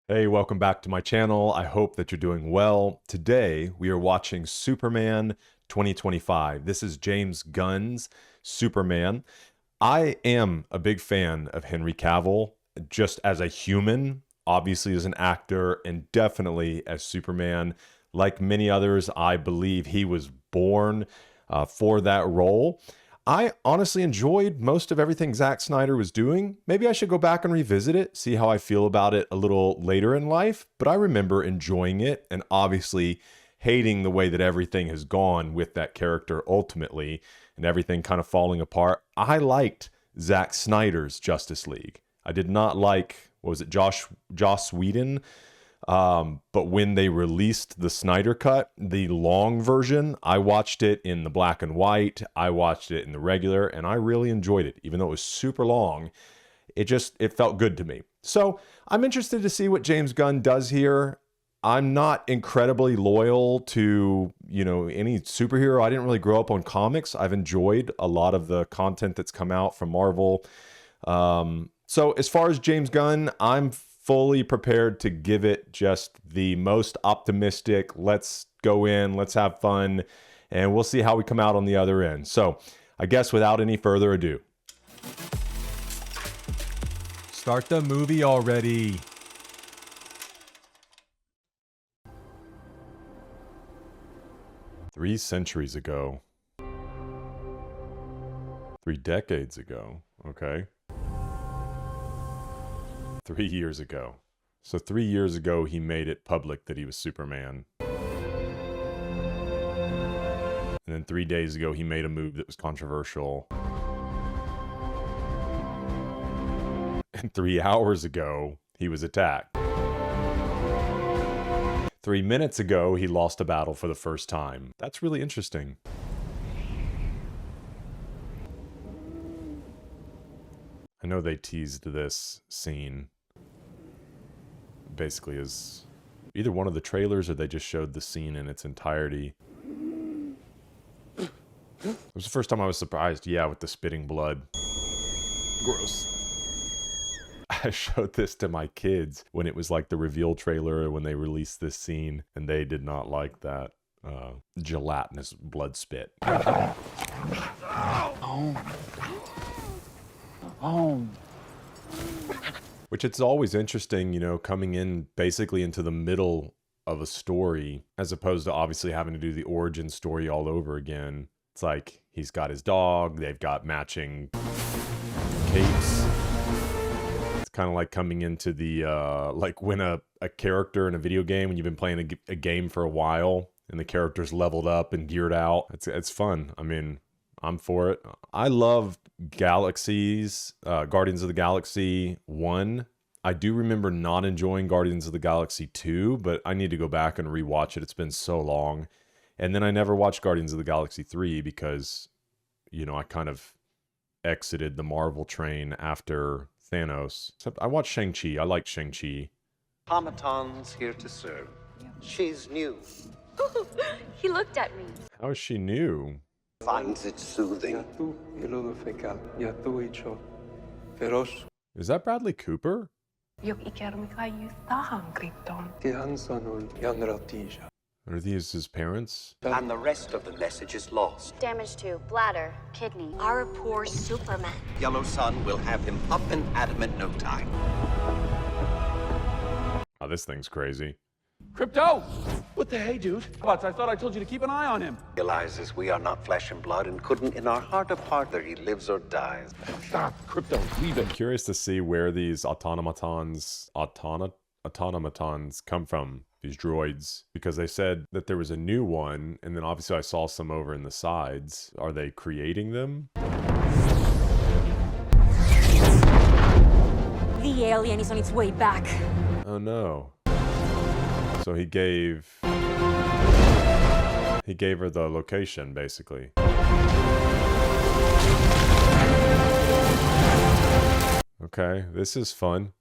Hey, welcome back to my channel. I hope that you're doing well. Today, we are watching Superman 2025. This is James Gunn's Superman. I am a big fan of Henry Cavill, just as a human, obviously as an actor, and definitely as Superman. Like many others, I believe he was born for that role. I honestly enjoyed most of everything Zack Snyder was doing. Maybe I should go back and revisit it, see how I feel about it a little later in life. But I remember enjoying it and obviously hating the way that everything has gone with that character ultimately and everything kind of falling apart. I liked Zack Snyder's Justice League. I did not like, what was it, Joss Whedon? But when they released the Snyder Cut, the long version, I watched it in the black and white. I watched it in the regular, and I really enjoyed it. Even though it was super long, it felt good to me. So I'm interested to see what James Gunn does here. I'm not incredibly loyal to, any superhero. I didn't really grow up on comics. I've enjoyed a lot of the content that's come out from Marvel. So as far as James Gunn, I'm fully prepared to give it just the most optimistic, let's go in, let's have fun, and we'll see how we come out on the other end. So I guess without any further ado. Start the movie already. Three centuries ago. 3 decades ago. Okay. 3 years ago. So 3 years ago, he made it public that he was Superman. And then 3 days ago, he made a move that was controversial. And 3 hours ago, he was attacked. 3 minutes ago, he lost a battle for the first time. That's really interesting. I know they teased this scene. Basically is either one of the trailers or they just showed the scene in its entirety. It was the first time I was surprised, yeah, with the spitting blood. Gross. I showed this to my kids when it was like the reveal trailer when they released this scene, and they did not like that gelatinous blood spit. Which it's always interesting, coming in basically into the middle of a story, as opposed to obviously having to do the origin story all over again. It's like, he's got his dog, they've got matching capes. It's kind of like coming into the, like when a character in a video game, when you've been playing a game for a while, and the character's leveled up and geared out. It's fun. I mean, I'm for it. I love Guardians of the Galaxy 1. I do remember not enjoying Guardians of the Galaxy 2, but I need to go back and rewatch it. It's been so long. And then I never watched Guardians of the Galaxy 3 because, I kind of exited the Marvel train after Thanos. Except I watched Shang-Chi. I liked Shang-Chi. Automaton's here to serve. She's new. He looked at me. How is she new? Finds it soothing. Is that Bradley Cooper? Are these his parents? And the rest of the message is lost. Damage to bladder, kidney. Our poor Superman. Yellow Sun will have him up and at him in no time. Oh, this thing's crazy. Crypto! What the hey, dude? What? I thought I told you to keep an eye on him. Realizes we are not flesh and blood and couldn't in our heart of heart whether he lives or dies. Stop, Crypto, leave it. I'm curious to see where these automatons come from, these droids, because they said that there was a new one, and then obviously I saw some over in the sides. Are they creating them? The alien is on its way back. Oh no. So he gave her the location, basically. Okay, this is fun.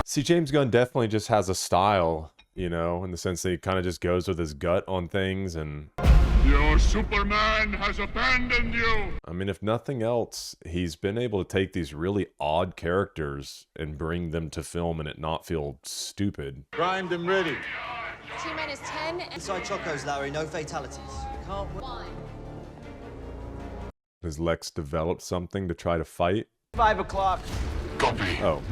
See, James Gunn definitely just has a style, in the sense that he kind of just goes with his gut on things, and Your Superman has abandoned you! I mean, if nothing else, he's been able to take these really odd characters and bring them to film and it not feel stupid. Primed and ready. T-minus 10. Inside Chocos, Larry. No fatalities. Can't win. 1. Has Lex developed something to try to fight? 5 o'clock. Copy. Oh.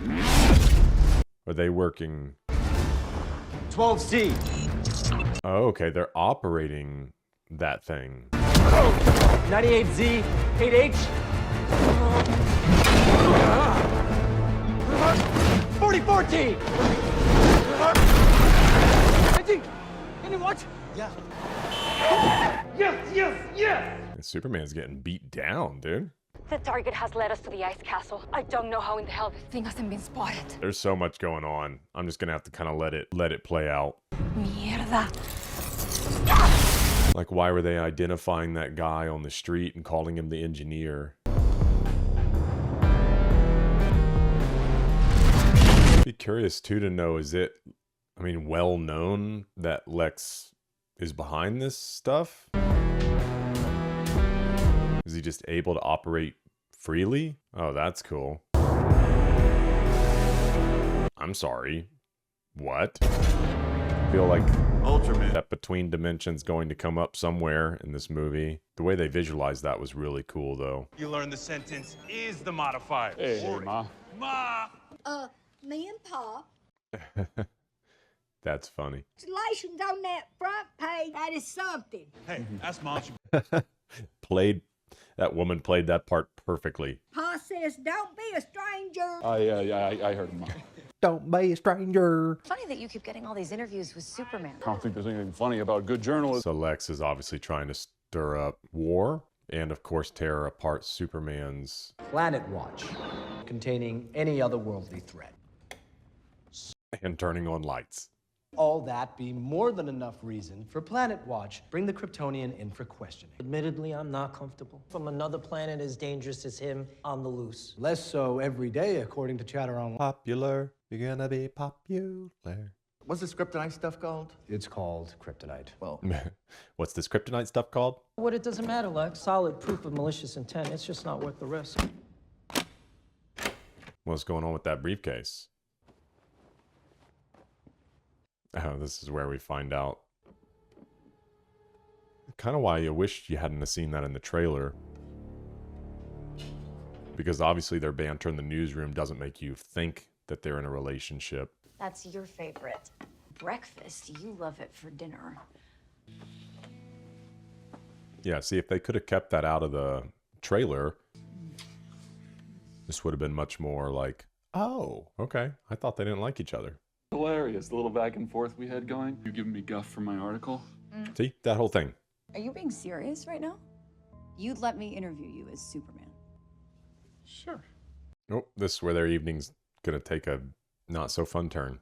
Are they working? 12C. Oh, okay. They're operating that thing. 98Z. 8H. 4014. Can you watch? Yeah. And Superman's getting beat down, dude. The target has led us to the ice castle. I don't know how in the hell this thing hasn't been spotted. There's so much going on. I'm just gonna have to kind of let it play out. Mierda. Like, why were they identifying that guy on the street and calling him the engineer? Be curious too to know, is it, I mean, well known that Lex is behind this stuff? Is he just able to operate freely? Oh, that's cool. I'm sorry. What? I feel like Ultraman. that between dimensions going to come up somewhere in this movie. The way they visualized that was really cool, though. You learn the sentence is the modifier. Hey, Ma. Ma! Me and Pa. That's funny. Congratulations on that front page. That is something. Hey, that's Mom. That woman played that part perfectly. Pa says, don't be a stranger. I heard him. Don't be a stranger. Funny that you keep getting all these interviews with Superman. I don't think there's anything funny about good journalism. So Lex is obviously trying to stir up war and, of course, tear apart Superman's... Planet Watch. Containing any otherworldly threat. and turning on lights. All that be more than enough reason for Planet Watch. Bring the Kryptonian in for questioning. Admittedly, I'm not comfortable. From another planet as dangerous as him, on the loose. Less so every day, according to Chatter Online. Popular. You're gonna be popular. What's this kryptonite stuff called? It's called Kryptonite. Well, What's this kryptonite stuff called? What, it doesn't matter, Lex. Solid proof of malicious intent. It's just not worth the risk. What's going on with that briefcase? Oh, this is where we find out. Kind of why I wish you hadn't have seen that in the trailer. Because obviously their banter in the newsroom doesn't make you think that they're in a relationship. That's your favorite. Breakfast, you love it for dinner. Yeah, see, if they could have kept that out of the trailer, this would have been much more like, oh, okay. I thought they didn't like each other. Hilarious, the little back and forth we had going. You giving me guff for my article? See, that whole thing. Are you being serious right now? You'd let me interview you as Superman. Sure. Nope, this is where their evening's gonna take a not so fun turn.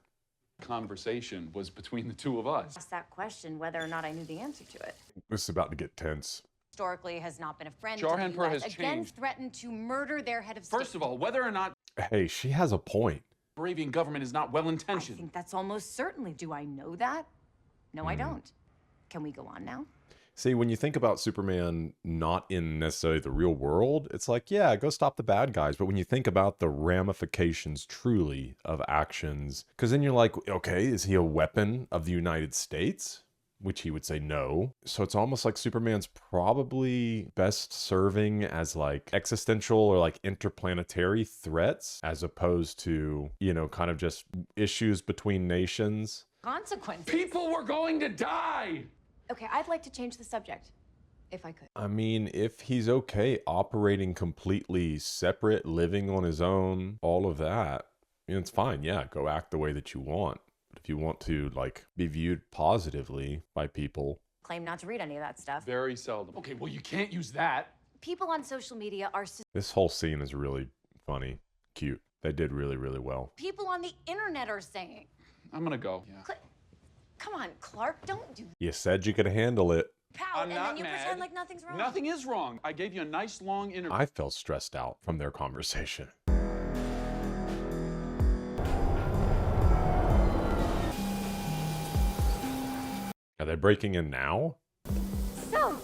Conversation was between the two of us. Asked that question whether or not I knew the answer to it. This is about to get tense. Historically has not been a friend Jarhan to Per the US. has Again, changed. threatened to murder their head of state. First of all, whether or not Hey, she has a point. the Moravian government is not I well-intentioned. think that's almost certainly. Do I know that? No, I don't. Can we go on now? See, when you think about Superman not in necessarily the real world, it's like, yeah, go stop the bad guys. But when you think about the ramifications truly of actions, because then you're like, okay, is he a weapon of the United States? Which he would say no. So it's almost like Superman's probably best serving as like existential or like interplanetary threats as opposed to, you know, kind of just issues between nations. Consequences. People were going to die! Okay, I'd like to change the subject, if I could. I mean, if he's okay operating completely separate, living on his own, all of that, you know, it's fine. Yeah, go act the way that you want. But if you want to, like, be viewed positively by people. Claim not to read any of that stuff. Very seldom. Okay, well, you can't use that. People on social media are... This whole scene is really funny, cute. They did really, really well. People on the internet are saying... I'm gonna go. Yeah. Come on, Clark, don't do You said you could handle it. pout, I'm and not then you mad. pretend like nothing's wrong. Nothing is wrong. I gave you a nice long interview. I felt stressed out from their conversation. Are they breaking in now? So,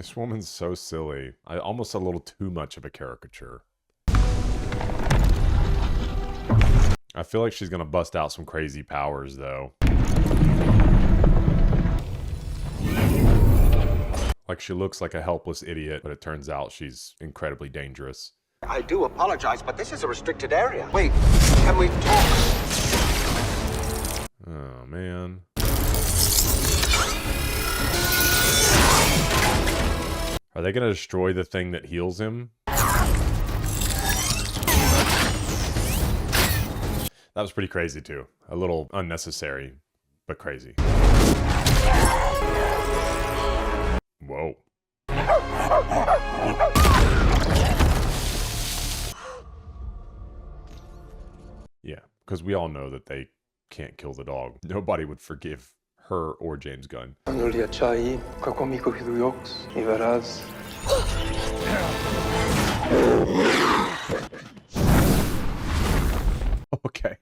This woman's so silly. Almost a little too much of a caricature. I feel like she's gonna bust out some crazy powers, though. Like, she looks like a helpless idiot, but it turns out she's incredibly dangerous. I do apologize, but this is a restricted area. Wait, can we talk? Oh, man. Are they gonna destroy the thing that heals him? That was pretty crazy, too. A little unnecessary, but crazy. Whoa. Yeah, because we all know that they can't kill the dog. Nobody would forgive her or James Gunn. Okay.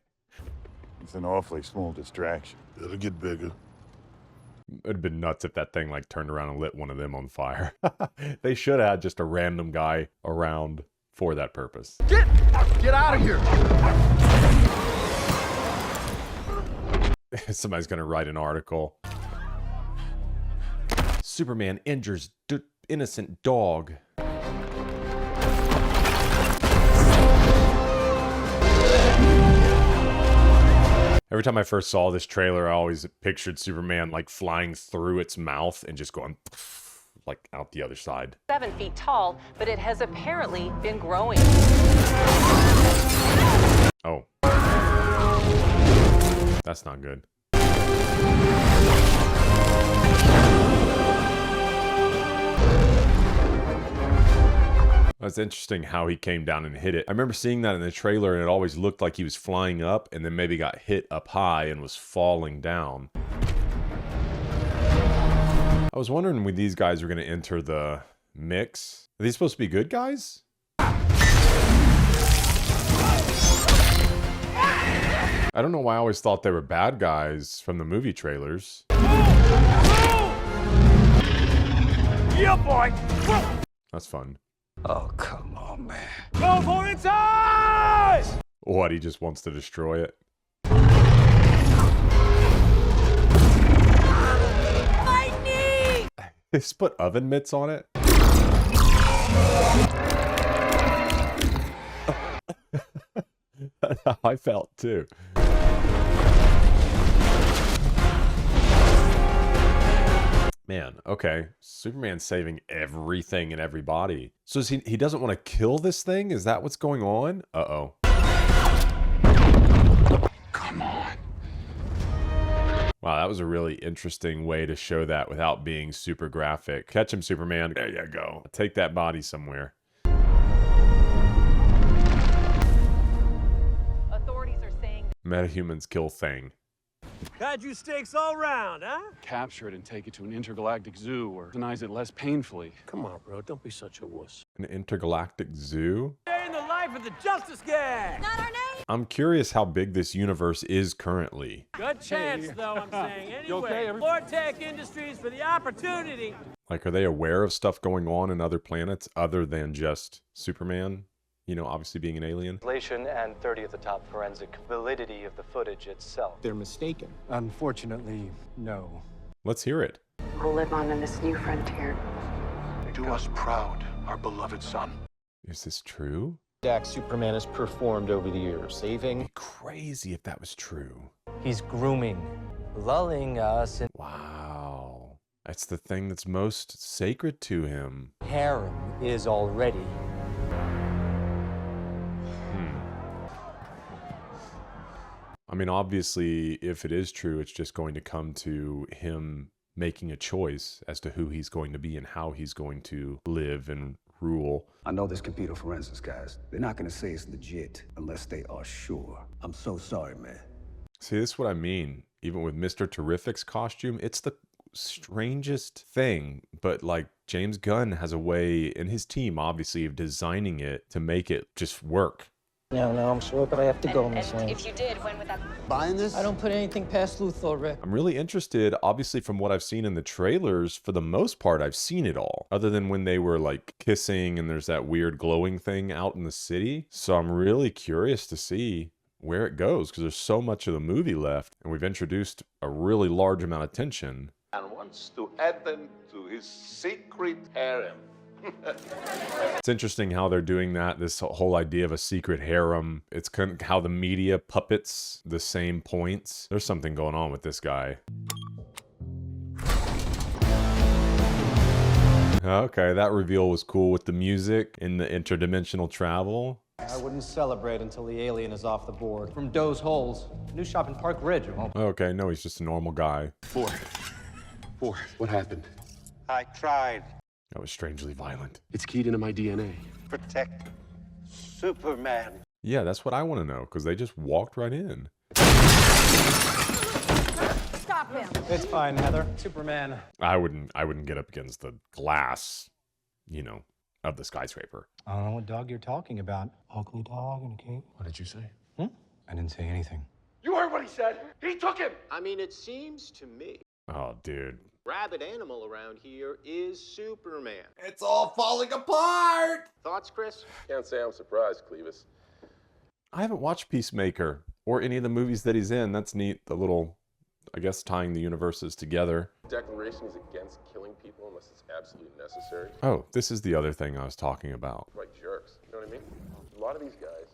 It's an awfully small distraction. It'll get bigger. It'd have been nuts if that thing like turned around and lit one of them on fire. They should have had just a random guy around for that purpose. Get out of here! Somebody's gonna write an article. Superman injures innocent dog. Every time I first saw this trailer, I always pictured Superman like flying through its mouth and just going like out the other side. 7 feet tall, but it has apparently been growing. Oh. That's not good. That's interesting how he came down and hit it. I remember seeing that in the trailer and it always looked like he was flying up and then maybe got hit up high and was falling down. I was wondering when these guys were going to enter the mix. Are these supposed to be good guys? I don't know why I always thought they were bad guys from the movie trailers. Yeah, boy! That's fun. Oh, come on, man. Go for its eyes! What, he just wants to destroy it? My knee! They just put oven mitts on it? That's how I felt too. Man, okay. Superman's saving everything and everybody. So is he doesn't want to kill this thing? Is that what's going on? Uh-oh. Come on. Wow, that was a really interesting way to show that without being super graphic. Catch him, Superman. There you go. Take that body somewhere. Authorities are saying Metahumans kill Thing. Kaiju steaks all round, huh? Capture it and take it to an intergalactic zoo or euthanize it less painfully. Come on, bro. Don't be such a wuss. An intergalactic zoo? Day in the life of the Justice Gang! Not our name! I'm curious how big this universe is currently. Good chance, though, I'm saying. Anyway, Vortec Industries for the opportunity. Like, are they aware of stuff going on in other planets other than just Superman? You know, obviously being an alien. And 30 at the top forensic validity of the footage itself. They're mistaken. Unfortunately, no. Let's hear it. We'll live on in this new frontier. Do us proud, our beloved son. Is this true? Acts Superman has performed over the years, saving. It'd be crazy if that was true. He's grooming, lulling us in Wow. That's the thing that's most sacred to him. harem is already. I mean, obviously, if it is true, it's just going to come to him making a choice as to who he's going to be and how he's going to live and rule. I know this computer forensics guys. They're not gonna say it's legit unless they are sure. I'm so sorry, man. See, this is what I mean. Even with Mr. Terrific's costume, it's the strangest thing. But like, James Gunn has a way, and his team obviously, of designing it to make it just work. No, I'm sorry, but I have to go, Miss Lane. If you did, when would that... Buying this? I don't put anything past Luthor, Rick. I'm really interested, obviously, from what I've seen in the trailers. For the most part, I've seen it all, other than when they were like kissing and there's that weird glowing thing out in the city. So I'm really curious to see where it goes, because there's so much of the movie left, and we've introduced a really large amount of tension. And wants to add them to his secret harem. It's interesting how they're doing that, this whole idea of a secret harem. It's kind of how the media puppets the same points. There's something going on with this guy. Okay, that reveal was cool with the music and the interdimensional travel. I wouldn't celebrate until the alien is off the board. From Doe's Holes, new shop in Park Ridge. Okay, no, he's just a normal guy. Four. What happened? I tried. That was strangely violent. It's keyed into my DNA. Protect Superman. Yeah, that's what I want to know, because they just walked right in. Stop him. It's fine, Heather. Superman. I wouldn't get up against the glass, you know, of the skyscraper. I don't know what dog you're talking about. Ugly dog and a cape. What did you say? I didn't say anything. You heard what he said. He took him. I mean, it seems to me, Oh, dude. rabid animal around here is Superman. It's all falling apart. Thoughts, Chris? Can't say I'm surprised, Clevis. I haven't watched Peacemaker or any of the movies that he's in. That's neat. The little, I guess, tying the universes together. Declaration is against killing people unless it's absolutely necessary. Oh, this is the other thing I was talking about. Like jerks. You know what I mean? A lot of these guys.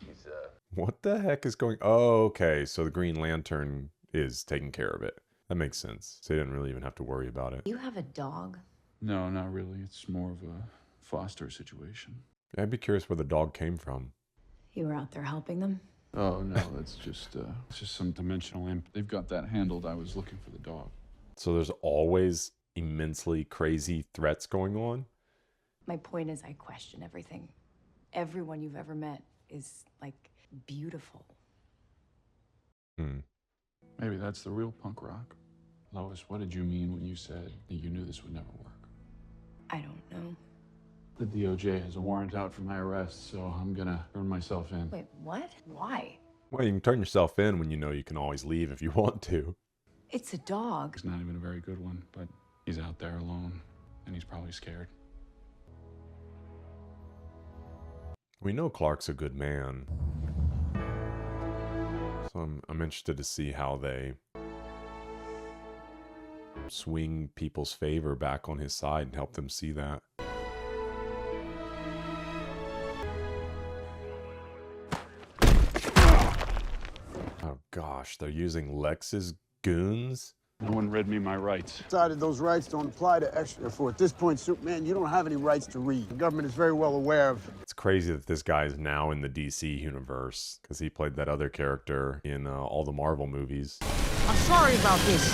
He's What the heck is going... Oh, okay. So the Green Lantern is taking care of it. That makes sense. So they didn't really even have to worry about it. You have a dog? No, not really. It's more of a foster situation. I'd be curious where the dog came from. You were out there helping them? Oh, no, that's just some dimensional imp. They've got that handled. I was looking for the dog. So there's always immensely crazy threats going on? My point is I question everything. Everyone you've ever met is, like, beautiful. Maybe that's the real punk rock. Lois, what did you mean when you said that you knew this would never work? I don't know. The DOJ has a warrant out for my arrest, so I'm gonna turn myself in. Wait, what? Why? Well, you can turn yourself in when you know you can always leave if you want to. It's a dog. He's not even a very good one, but he's out there alone, and he's probably scared. We know Clark's a good man. So I'm interested to see how they swing people's favor back on his side and help them see that. Oh gosh, they're using Lex's goons? No one read me my rights. Decided those rights don't apply to extra. For at this point, Superman, you don't have any rights to read. The government is very well aware of. It's crazy that this guy is now in the DC universe, because he played that other character in all the Marvel movies. I'm sorry about this.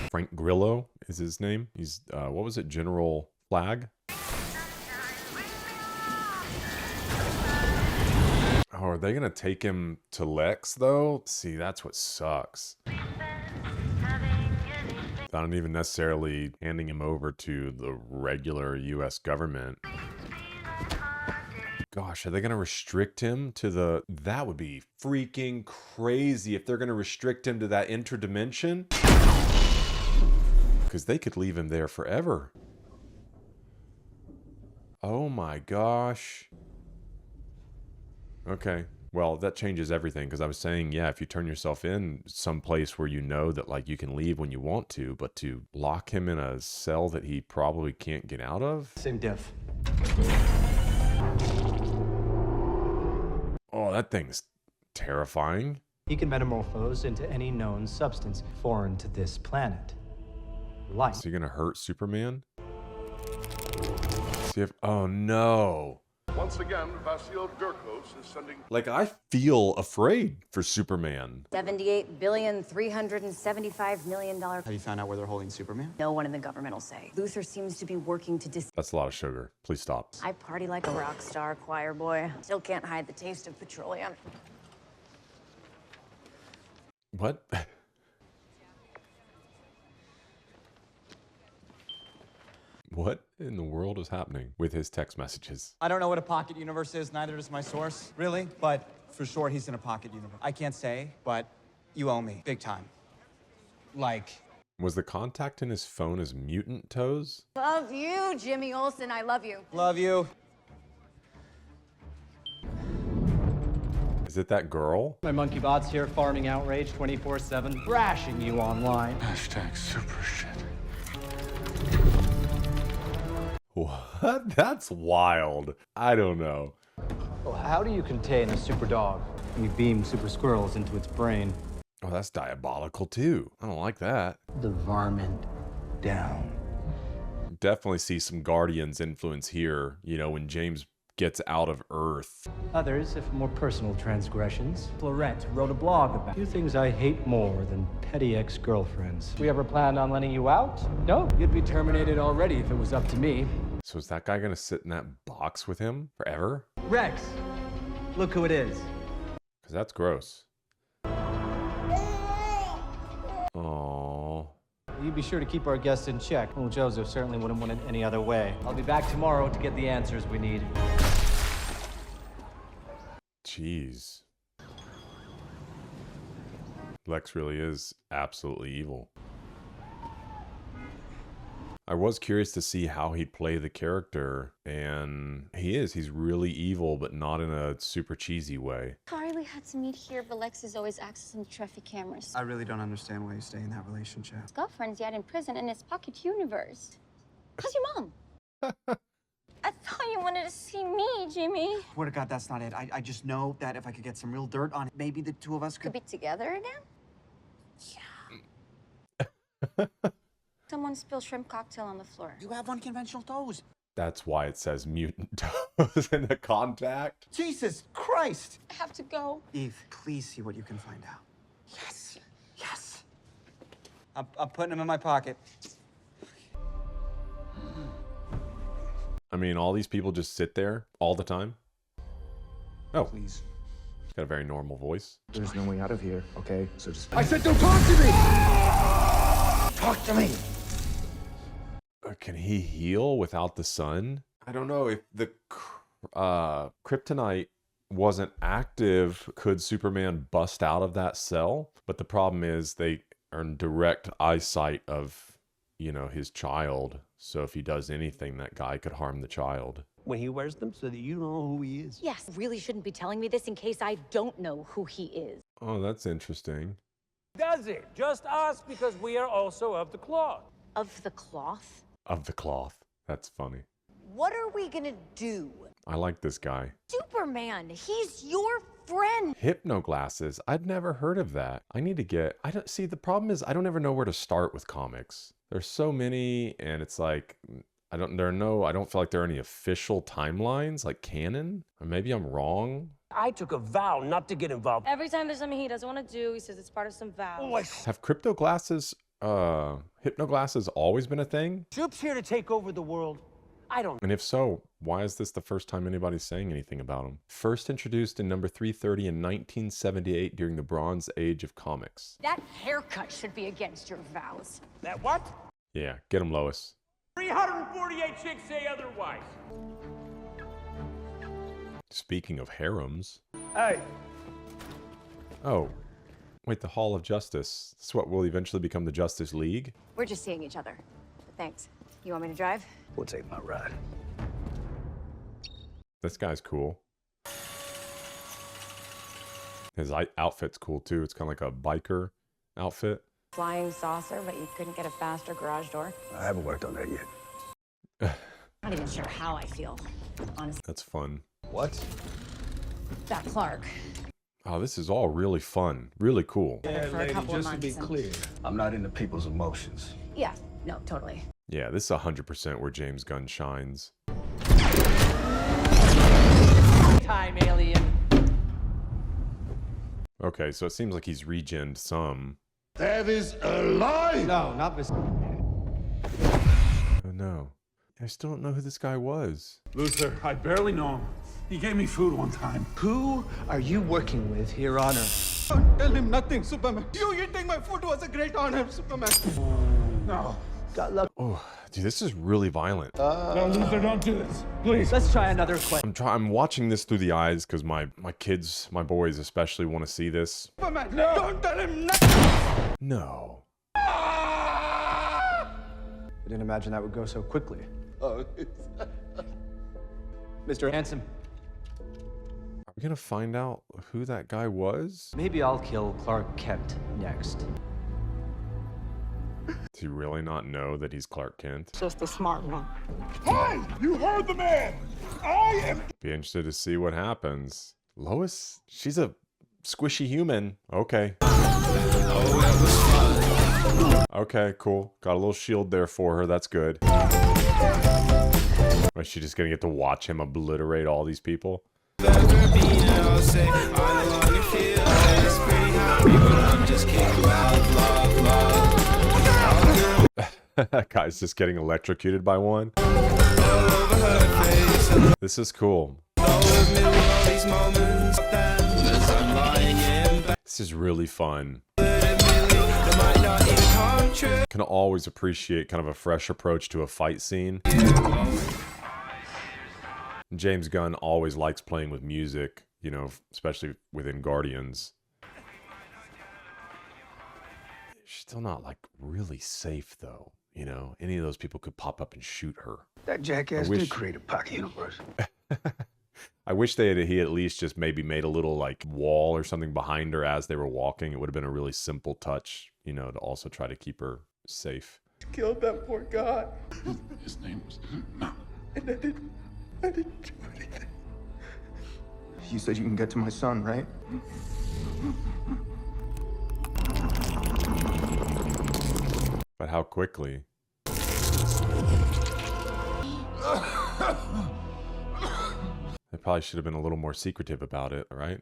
Frank Grillo is his name. He's, what was it, General Flag? Oh, are they going to take him to Lex, though? See, that's what sucks. Not even necessarily handing him over to the regular U.S. government. Gosh, are they going to restrict him to the... That would be freaking crazy if they're going to restrict him to that interdimension. Because they could leave him there forever. Oh my gosh. Okay, well, that changes everything, because I was saying, yeah, if you turn yourself in someplace where you know that, like, you can leave when you want to, but to lock him in a cell that he probably can't get out of? Same diff. Oh, that thing's terrifying. He can metamorphose into any known substance foreign to this planet. Light. Is he gonna hurt Superman? See if... Oh, no. Once again, Vasil Durkos is sending... Like, I feel afraid for Superman. $78,375,000,000. Have you found out where they're holding Superman? No one in the government will say. Luther seems to be working to That's a lot of sugar. Please stop. I party like a rock star, choir boy. Still can't hide the taste of petroleum. What? What in the world is was happening with his text messages. I don't know what a pocket universe is, neither does my source, really, but for sure he's in a pocket universe. I can't say, but you owe me, big time. Like... Was the contact in his phone his mutant toes? Love you, Jimmy Olsen. I love you. Love you. Is it that girl? My monkey bot's here farming outrage 24/7, thrashing you online. Hashtag super shit. What? That's wild. I don't know. Well, how do you contain a super dog? You beam super squirrels into its brain. Oh, that's diabolical too. I don't like that. The varmint down. Definitely see some Guardians influence here, you know, when James gets out of Earth. Others, if more personal transgressions. Florette wrote a blog about few things I hate more than petty ex-girlfriends. We ever planned on letting you out? No, you'd be terminated already if it was up to me. So is that guy gonna sit in that box with him forever? Rex, look who it is. Because that's gross. Aww. You be sure to keep our guests in check. Well, Joseph certainly wouldn't want it any other way. I'll be back tomorrow to get the answers we need. Jeez. Lex really is absolutely evil. I was curious to see how he'd play the character, and he's really evil, but not in a super cheesy way. Carly had to meet here, but Lex is always accessing the traffic cameras. I really don't understand why you stay in that relationship. His girlfriend's yet in prison in his pocket universe. How's your mom? I thought you wanted to see me, Jimmy. Swear to God, that's not it. I just know that if I could get some real dirt on it, maybe the two of us Could could... be together again? Yeah. Someone spilled shrimp cocktail on the floor. You have unconventional toes. That's why it says mutant toes in the contact. Jesus Christ! I have to go. Eve, please see what you can find out. Yes! Yes! I'm putting them in my pocket. I mean, all these people just sit there all the time. Oh. Please. He's got a very normal voice. There's no way out of here, okay? So just... I said don't talk to me! Talk to me! Can he heal without the sun? I don't know. If the kryptonite wasn't active, could Superman bust out of that cell? But the problem is they are in direct eyesight of, you know, his child. So if he does anything, that guy could harm the child. When he wears them so that you know who he is. Yes, really shouldn't be telling me this in case I don't know who he is. Oh, that's interesting. Does it? Just us, because we are also of the cloth. Of the cloth? Of the cloth. That's funny. What are we gonna do? I like this guy. Superman, he's your friend. Hypno glasses. I'd never heard of that. I need to get... See, the problem is I don't ever know where to start with comics. There's so many, and it's like... I don't feel like there are any official timelines, like canon. Or maybe I'm wrong. I took a vow not to get involved. Every time there's something he doesn't want to do, he says it's part of some vows. Have crypto glasses, hypno glasses always been a thing? Soup's here to take over the world. I don't... And if so, why is this the first time anybody's saying anything about them? First introduced in number 330 in 1978 during the Bronze Age of comics. That haircut should be against your vows. That what? Yeah, get him, Lois. 348 chicks say otherwise. Speaking of harems. Hey. Oh, wait, the Hall of Justice. This is what will eventually become the Justice League? We're just seeing each other. But thanks. You want me to drive? We'll take my ride. This guy's cool. His outfit's cool too. It's kind of like a biker outfit. Flying saucer, but you couldn't get a faster garage door? I haven't worked on that yet. Not even sure how I feel, honestly. That's fun. What? That Clark. Oh, this is all really fun. Really cool. Yeah, For a lady, couple of just to be months and- clear. I'm not into people's emotions. Yeah, no, totally. Yeah, this is 100% where James Gunn shines. Time, alien. Okay, so it seems like he's regened some. That is a lie! No, not this. Oh no. I still don't know who this guy was. Luther, I barely know him. He gave me food one time. Who are you working with here on Earth? Don't tell him nothing, Superman. You eating my food was a great honor, Superman. No. Got luck. Oh, dude, this is really violent. No, Luther, don't do this. Please. Let's try another question. I'm watching this through the eyes because my kids, my boys especially, want to see this. No, don't tell him No. I didn't imagine that would go so quickly. Oh, Mr. Handsome, Are we gonna find out who that guy was? maybe I'll kill Clark Kent next. Does he really not know that he's Clark Kent? Just a smart one. Hey, you heard the man. I am. Be interested to see what happens. Lois, she's a squishy human. Okay. Okay, cool. Got a little shield there for her. That's good. Is she just gonna get to watch him obliterate all these people? That guy's just getting electrocuted by one. This is cool. This is really fun. Can always appreciate kind of a fresh approach to a fight scene. James Gunn always likes playing with music, you know, especially within Guardians. She's still not like really safe though, you know. Any of those people could pop up and shoot her. That jackass did create a pocket universe. I wish he at least just maybe made a little like wall or something behind her as they were walking. It would have been a really simple touch, you know, to also try to keep her safe. killed that poor guy. His name was... And I didn't do anything. You said you can get to my son, right? But how quickly? They probably should have been a little more secretive about it, right?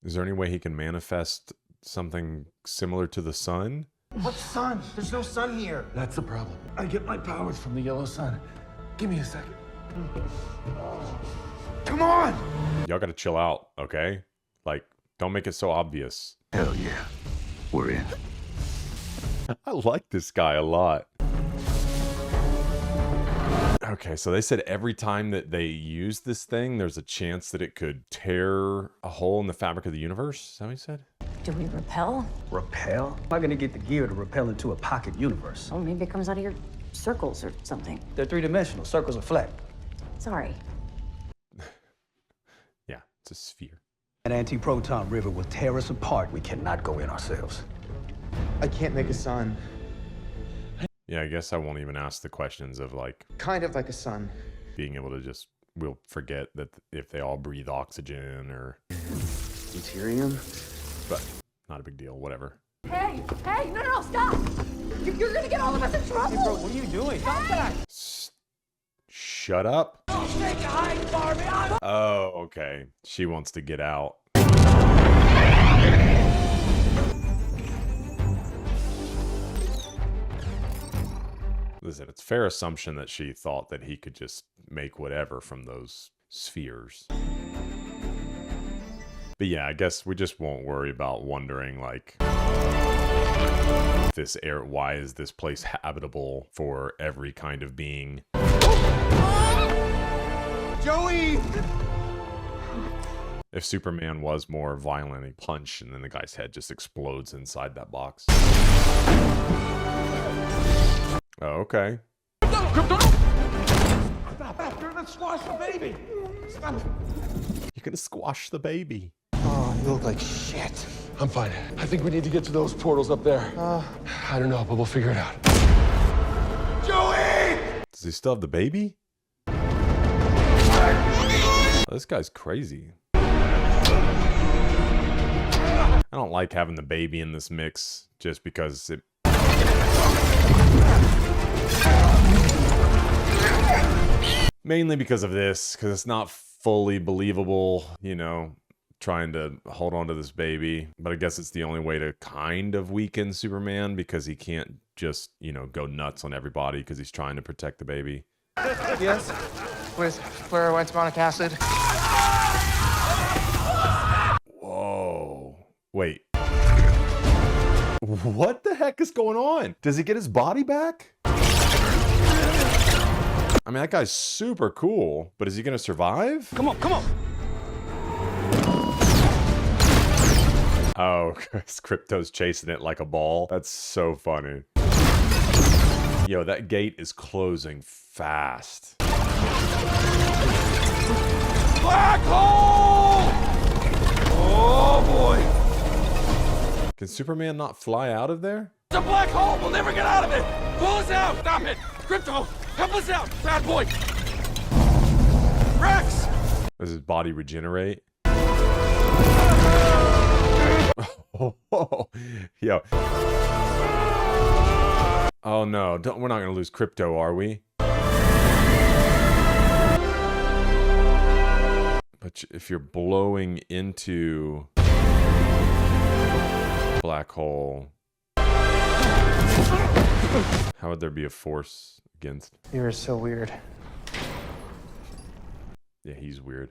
Is there any way he can manifest something similar to the sun? What sun? There's no sun here. That's the problem. I get my powers from the yellow sun. Give me a second. Come on! Y'all gotta chill out, okay? Like, don't make it so obvious. Hell yeah. We're in. I like this guy a lot. Okay, so they said every time that they use this thing, there's a chance that it could tear a hole in the fabric of the universe. Is that what he said? Do we repel? Repel? Am I gonna get the gear to repel into a pocket universe? Oh, maybe it comes out of your circles or something. They're three-dimensional. Circles are flat. Sorry. Yeah, it's a sphere. That anti-proton river will tear us apart. We cannot go in ourselves. I can't make a sun. Yeah, I guess I won't even ask the questions of like... Kind of like a sun. Being able to just... We'll forget that if they all breathe oxygen or... Deuterium? But not a big deal, whatever. Hey, no, stop! You're gonna get all of us in trouble! Hey, bro, what are you doing? Stop that! Shut up. Oh, stay behind, Barbie! Oh, okay. She wants to get out. Listen, it's fair assumption that she thought that he could just make whatever from those spheres. But yeah, I guess we just won't worry about wondering, like, this air, why is this place habitable for every kind of being? Joey! If Superman was more violent, he punched and then the guy's head just explodes inside that box. Oh, okay. Stop, you're gonna squash the baby. Stop. You're gonna squash the baby. Oh, you look like shit. I'm fine. I think we need to get to those portals up there. I don't know, but we'll figure it out. Joey! Does he still have the baby? Oh, this guy's crazy. I don't like having the baby in this mix just because it... Mainly because of this, because it's not fully believable, you know, trying to hold on to this baby. But I guess it's the only way to kind of weaken Superman because he can't just, you know, go nuts on everybody because he's trying to protect the baby. Yes? With fluorowensmonic acid? Whoa. Wait. What the heck is going on? Does he get his body back? I mean, that guy's super cool, but is he gonna survive? Come on, come on. Oh, because Crypto's chasing it like a ball. That's so funny. Yo, that gate is closing fast. Black hole! Oh boy! Can Superman not fly out of there? It's a black hole! We'll never get out of it! Pull us out! Stop it! Crypto, help us out! Bad boy! Rex! Does his body regenerate? Yo. Oh no, we're not gonna lose Crypto, are we? But if you're blowing into black hole, how would there be a force against? You're so weird. Yeah, he's weird.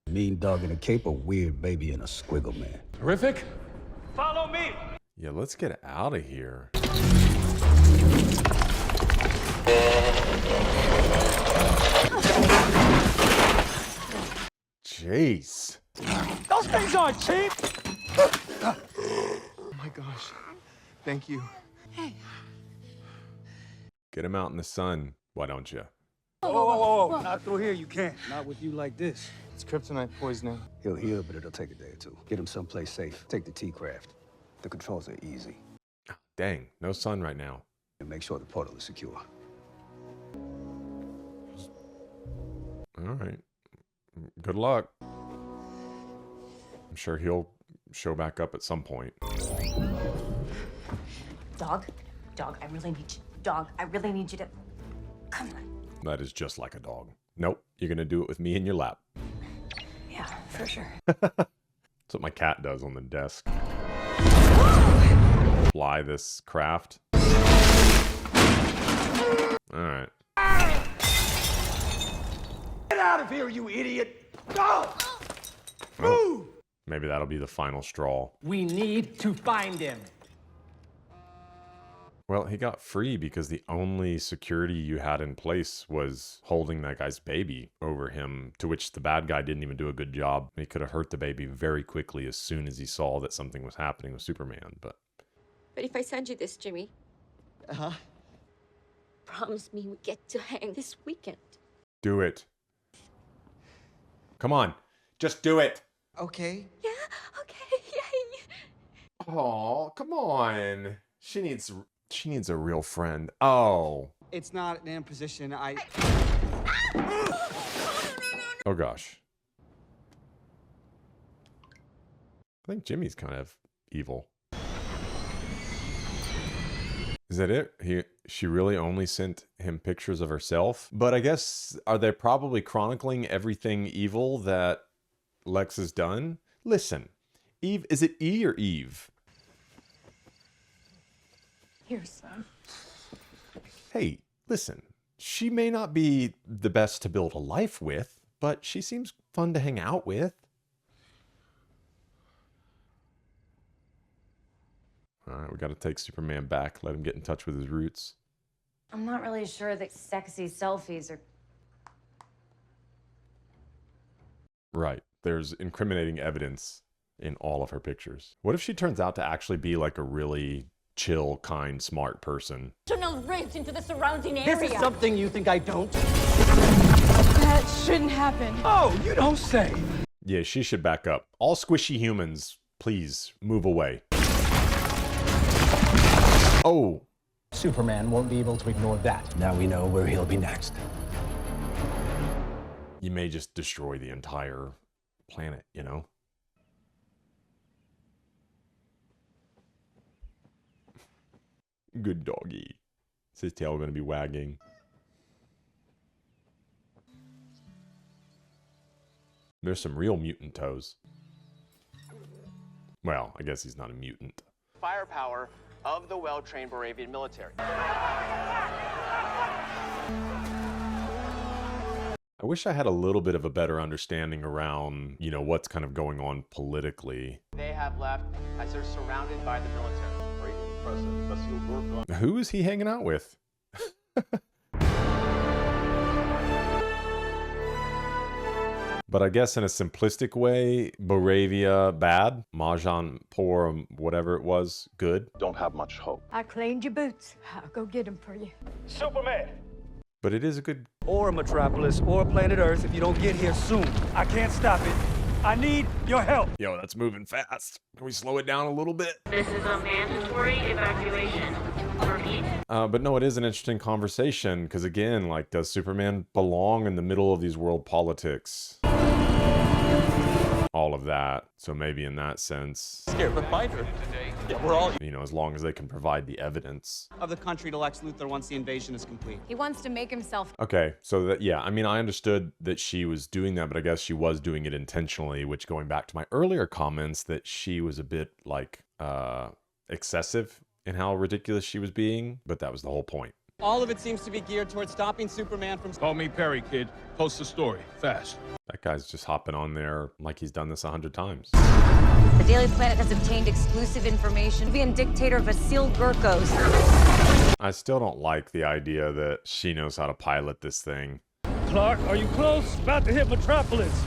Mean dog in a cape, a weird baby in a squiggle, man. Terrific. Follow me. Yeah, let's get out of here. Jeez. Those things aren't cheap. Oh my gosh. Thank you. Get him out in the sun, why don't you? Whoa. Not through here, you can't. Not with you like this. It's kryptonite poisoning. He'll heal, but it'll take a day or two. Get him someplace safe. Take the T-craft. The controls are easy. Dang, no sun right now. And make sure the portal is secure. All right. Good luck. I'm sure he'll show back up at some point. Dog, I really need you. Dog, I really need you to... Come on. That is just like a dog. Nope, you're gonna do it with me in your lap. Yeah, for sure. That's what my cat does on the desk. Fly this craft. Alright. Get out of here, you idiot! Go! Move! Maybe that'll be the final straw. We need to find him. Well, he got free because the only security you had in place was holding that guy's baby over him, to which the bad guy didn't even do a good job. He could have hurt the baby very quickly as soon as he saw that something was happening with Superman, but... But if I send you this, Jimmy, promise me we get to hang this weekend. Do it. Come on, just do it. Okay. Yeah, okay, yay. Oh, come on. She needs a real friend. Oh. It's not an imposition. Oh gosh. I think Jimmy's kind of evil. Is that it? She really only sent him pictures of herself? But I guess, are they probably chronicling everything evil that Lex has done? Listen, Eve, is it E or Eve? Here, son. Hey, listen, she may not be the best to build a life with, but she seems fun to hang out with. All right, we got to take Superman back, let him get in touch with his roots. I'm not really sure that sexy selfies are... Right, there's incriminating evidence in all of her pictures. What if she turns out to actually be like a really chill, kind, smart person? Tunnel ripped into the surrounding area. This is something you think I don't? That shouldn't happen. Oh, you don't say. Yeah, she should back up. All squishy humans, please move away. Oh. Superman won't be able to ignore that. Now we know where he'll be next. You may just destroy the entire planet, you know? Good doggy. Is his tail going to be wagging? There's some real mutant toes. Well, I guess he's not a mutant. Firepower of the well-trained Moravian military. I wish I had a little bit of a better understanding around, you know, what's kind of going on politically. They have left as they're surrounded by the military. Or even Who is he hanging out with? But I guess in a simplistic way, Moravia bad, Mahjong poor, whatever it was, good. Don't have much hope. I cleaned your boots. I'll go get them for you. Superman! But it is a good... Or Metropolis, or planet Earth if you don't get here soon. I can't stop it. I need your help. Yo, that's moving fast. Can we slow it down a little bit? This is a mandatory evacuation. Repeat. But no, it is an interesting conversation because again, like, does Superman belong in the middle of these world politics? All of that. So maybe in that sense, Scared, but find her. Yeah, we're all you know, as long as they can provide the evidence. of the country to Lex Luthor once the invasion is complete. He wants to make himself. Okay, so that, yeah, I mean, I understood that she was doing that, but I guess she was doing it intentionally, which going back to my earlier comments that she was a bit like excessive in how ridiculous she was being, but that was the whole point. All of it seems to be geared towards stopping Superman from... Call me Perry, kid. Post the story. Fast. That guy's just hopping on there like he's done this 100 times. The Daily Planet has obtained exclusive information. Being dictator Vasil Gurkos. I still don't like the idea that she knows how to pilot this thing. Clark, are you close? About to hit Metropolis.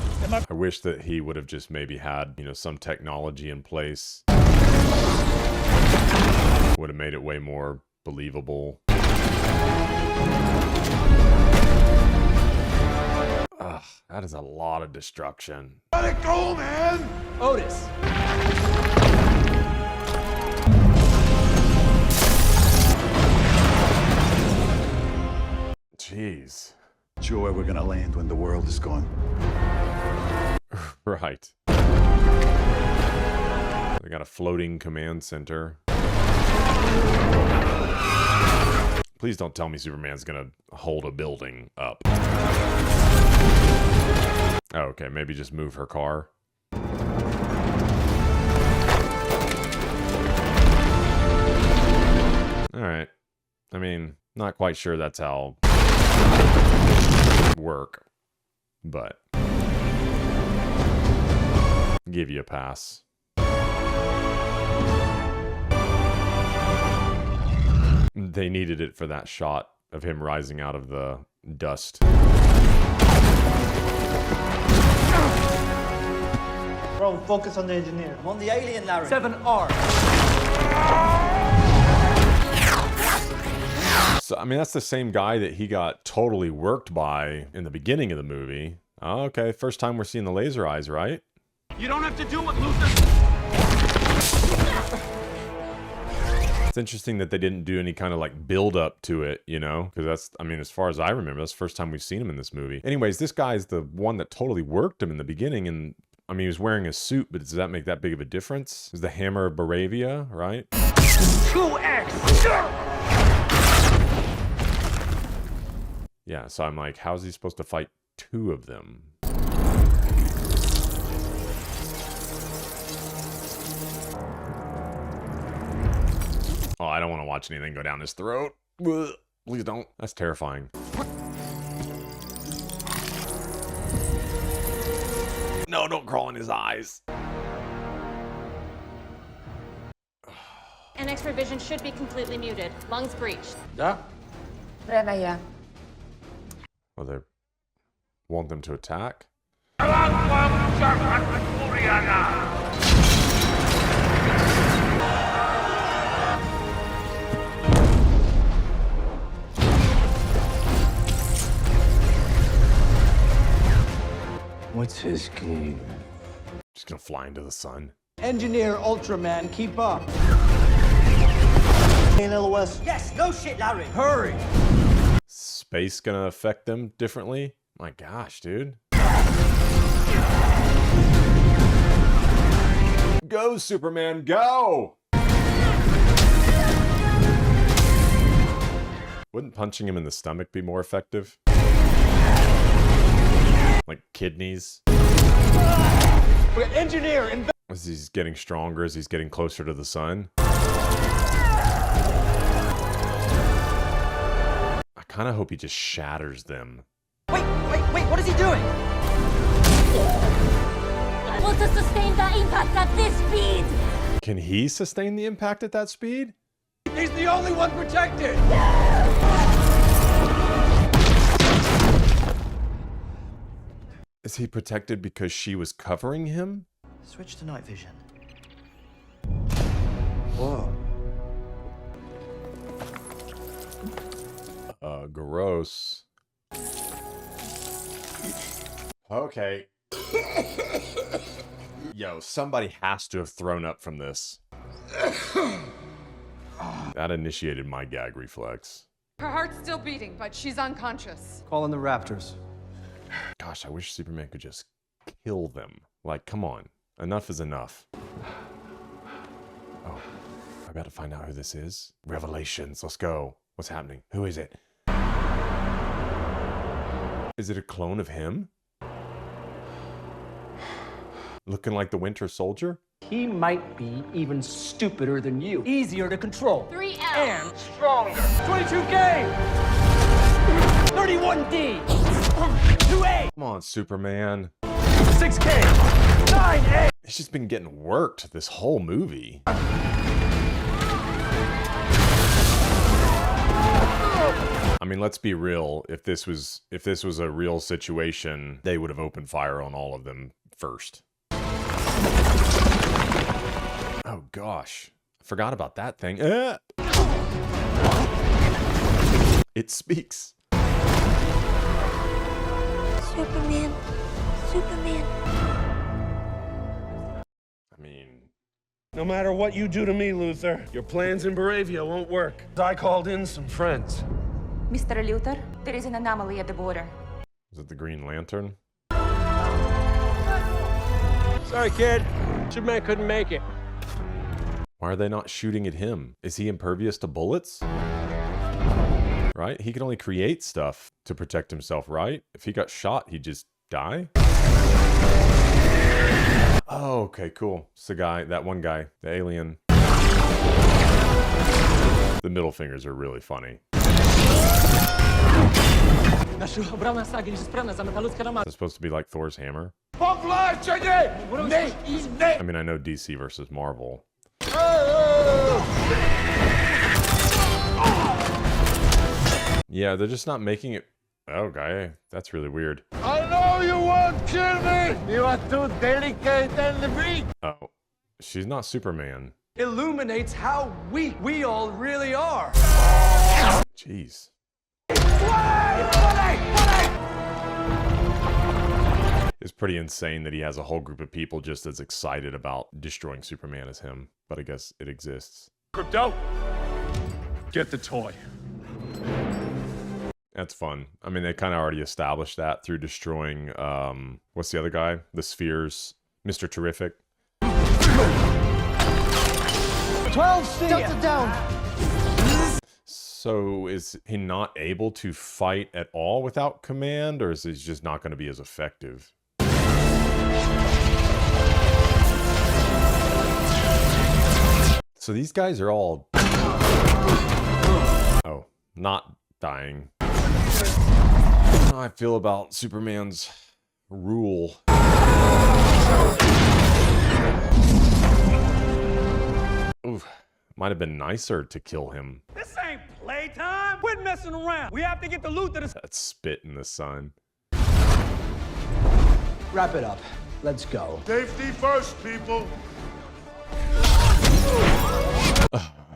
I wish that he would have just maybe had, you know, some technology in place. Would have made it way more believable. Ugh, that is a lot of destruction. Let it go, man! Otis! Jeez. Sure where we're gonna land when the world is gone. Right. They got a floating command center. Please don't tell me Superman's gonna hold a building up. Oh, okay, maybe just move her car. Alright. I mean, not quite sure that's how work, but give you a pass. They needed it for that shot of him rising out of the dust. Bro, focus on the engineer. I'm on the alien, Larry. 7R. So, I mean, that's the same guy that he got totally worked by in the beginning of the movie. Oh, okay, first time we're seeing the laser eyes, right? You don't have to do it, Luthor. It's interesting that they didn't do any kind of like build up to it, you know, because that's, I mean, as far as I remember, that's the first time we've seen him in this movie. Anyways, this guy's the one that totally worked him in the beginning, and I mean, he was wearing a suit, but does that make that big of a difference? Is the hammer of Moravia, right? 2X! Yeah, so I'm like, how's he supposed to fight two of them? Oh, I don't want to watch anything go down his throat. Ugh, please don't. That's terrifying. No, don't crawl in his eyes. And X-ray vision should be completely muted. Lungs breached. Yeah? Prueba. Oh, they want them to attack? What's his scheme? Just gonna fly into the sun. Engineer Ultraman, keep up. LOS. Yes, no shit, Larry. Hurry. Space gonna affect them differently? My gosh, dude. Go, Superman, go! Wouldn't punching him in the stomach be more effective? Like kidneys? Engineer, As he's getting stronger, as he's getting closer to the sun. I kind of hope he just shatters them. Wait, what is he doing? Able to sustain the impact at this speed. Can he sustain the impact at that speed? He's the only one protected! Is he protected because she was covering him? Switch to night vision. Whoa. Gross. Okay. Yo, somebody has to have thrown up from this. That initiated my gag reflex. Her heart's still beating, but she's unconscious. Calling the Raptors. Gosh, I wish Superman could just kill them. Like, come on. Enough is enough. Oh, I gotta find out who this is. Revelations, let's go. What's happening? Who is it? Is it a clone of him? Looking like the Winter Soldier? He might be even stupider than you. Easier to control. 3L. And stronger. 22K! 31D! 2A! Come on, Superman. 6K! 9A! He's just been getting worked this whole movie. I mean, let's be real. If this was a real situation, they would have opened fire on all of them first. Oh gosh, I forgot about that thing. It speaks. Superman. Superman. I mean, No matter what you do to me, Luther, your plans in Baravia won't work. I called in some friends. Mr. Luther, there is an anomaly at the border. is it the Green Lantern? Sorry, kid. Superman couldn't make it. Why are they not shooting at him? Is he impervious to bullets? Right? He can only create stuff to protect himself, right? If he got shot, he'd just die? Oh, okay, cool. It's the guy, that one guy, the alien. The middle fingers are really funny. That's supposed to be like Thor's hammer. I mean, I know DC versus Marvel. Yeah, they're just not making it. Okay, that's really weird. I know you won't kill me! You are too delicate and weak! Oh, she's not Superman. Illuminates how weak we all really are. Jeez. It's pretty insane that he has a whole group of people just as excited about destroying Superman as him, but I guess it exists. Crypto, get the toy. That's fun. I mean, they kind of already established that through destroying, what's the other guy? The Spheres, Mr. Terrific. 12C! Shut it down! So is he not able to fight at all without command, or is he just not going to be as effective? So these guys are all... Oh, not dying. I don't know how I feel about Superman's rule. Oof. Might have been nicer to kill him. This ain't playtime! Quit messing around! We have to get the Luther to... That spit in the sun. Wrap it up. Let's go. Safety first, people!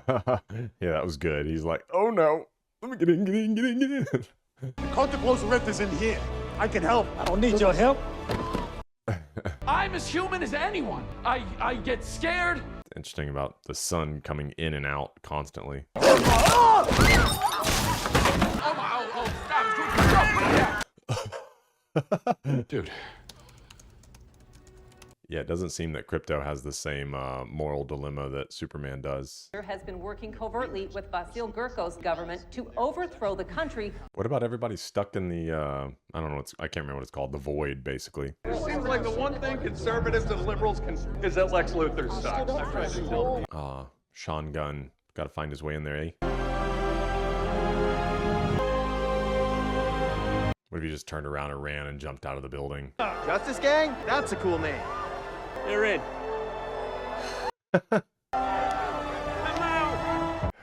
Yeah, that was good. He's like, oh no. Let me get in, get in, get in, get in. Contaclose Rift is in here. I can help. I don't need your help. I'm as human as anyone. I get scared. Interesting about the sun coming in and out constantly. Dude. Yeah, it doesn't seem that Crypto has the same moral dilemma that Superman does. Has been working covertly with Vasil Gurko's government to overthrow the country. What about everybody stuck in the, I don't know, I can't remember what it's called, the void, basically. It seems like the one thing conservatives and liberals can is that Lex Luthor sucks. I tried to tell you. Sean Gunn, gotta find his way in there, eh? What if he just turned around and ran and jumped out of the building? Justice Gang? That's a cool name. You're in.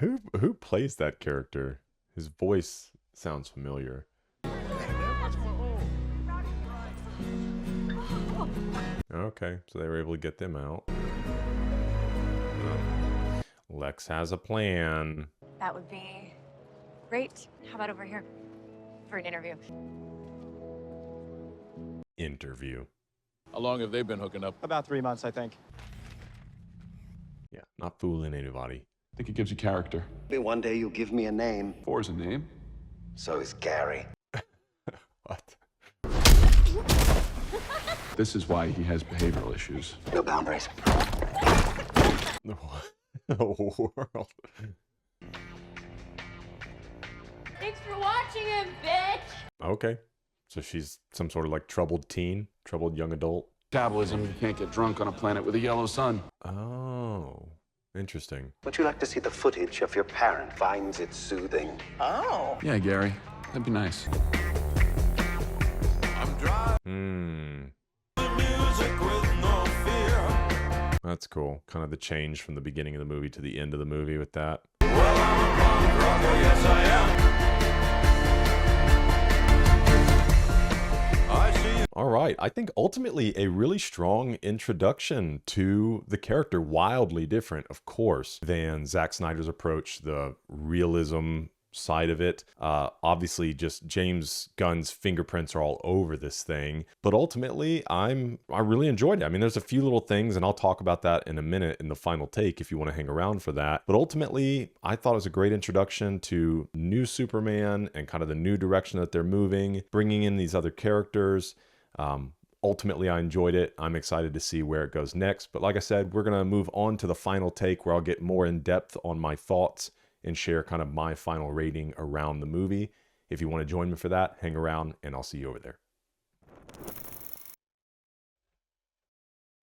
Who plays that character? His voice sounds familiar. Okay, so they were able to get them out. Lex has a plan. That would be great. How about over here for an interview? Interview. How long have they been hooking up? About 3 months, I think. Yeah, not fooling anybody. I think it gives you character. Maybe one day you'll give me a name. Four's a name. So is Gary. What? This is why he has behavioral issues. No boundaries. What in the world? Thanks for watching him, bitch! Okay. So she's some sort of like troubled teen, troubled young adult. Metabolism, you can't get drunk on a planet with a yellow sun. Oh, interesting. Would you like to see the footage of your parent finds it soothing? Oh. Yeah, Gary, that'd be nice. That's cool. Kind of the change from the beginning of the movie to the end of the movie with that. All right. I think ultimately a really strong introduction to the character, wildly different, of course, than Zack Snyder's approach, the realism side of it. Obviously, just James Gunn's fingerprints are all over this thing, but ultimately, I really enjoyed it. I mean, there's a few little things, and I'll talk about that in a minute in the final take if you want to hang around for that. But ultimately, I thought it was a great introduction to new Superman and kind of the new direction that they're moving, bringing in these other characters. Ultimately, I enjoyed it. I'm excited to see where it goes next. But like I said, we're going to move on to the final take where I'll get more in depth on my thoughts and share kind of my final rating around the movie. If you want to join me for that, hang around and I'll see you over there.